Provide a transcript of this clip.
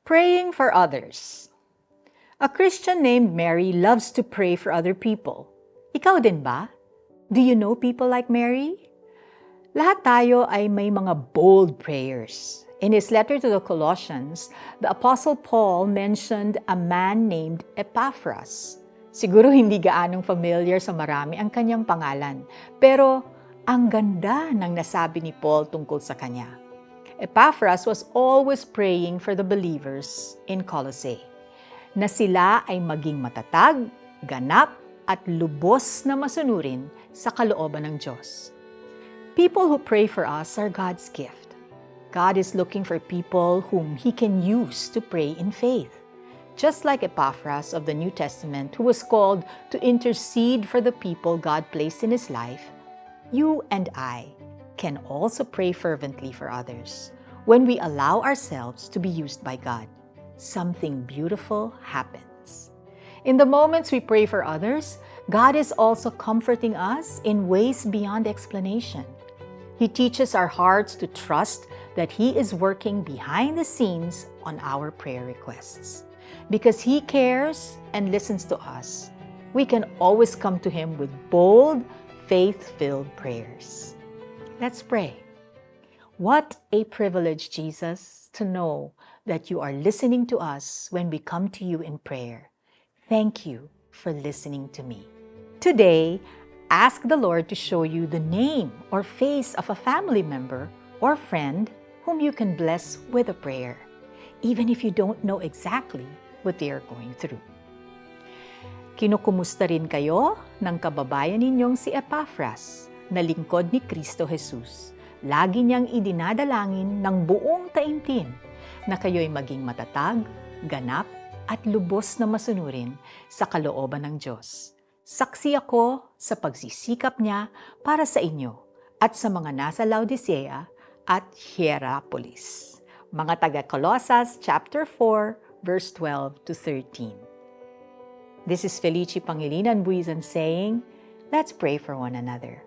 Praying for others. A Christian named Mary loves to pray for other people. Ikaw din ba? Do you know people like Mary? Lahat tayo ay may mga bold prayers. In his letter to the Colossians, the Apostle Paul mentioned a man named Epaphras. Siguro hindi gaanong familiar sa marami ang kanyang pangalan, pero ang ganda ng nasabi ni Paul tungkol sa kanya. Epaphras was always praying for the believers in Colossae, na sila ay maging matatag, ganap, at lubos na masunurin sa kalooban ng Diyos. People who pray for us are God's gift. God is looking for people whom He can use to pray in faith. Just like Epaphras of the New Testament, who was called to intercede for the people God placed in his life, you and I can also pray fervently for others. When we allow ourselves to be used by God, something beautiful happens. In the moments we pray for others, God is also comforting us in ways beyond explanation. He teaches our hearts to trust that He is working behind the scenes on our prayer requests. Because He cares and listens to us, we can always come to Him with bold, faith-filled prayers. Let's pray. What a privilege, Jesus, to know that you are listening to us when we come to you in prayer. Thank you for listening to me. Today, ask the Lord to show you the name or face of a family member or friend whom you can bless with a prayer, even if you don't know exactly what they are going through. Kinukumusta rin kayo ng kababayan ninyong si Epaphras, na lingkod ni Kristo Jesus. Lagi niyang idinadalangin ng buong taimtim na kayo'y maging matatag, ganap, at lubos na masunurin sa kalooban ng Diyos. Saksi ako sa pagsisikap niya para sa inyo at sa mga nasa Laodicea at Hierapolis. Mga taga-Colosas chapter 4, verse 12 to 13. This is Felici Pangilinan Buizan saying, let's pray for one another.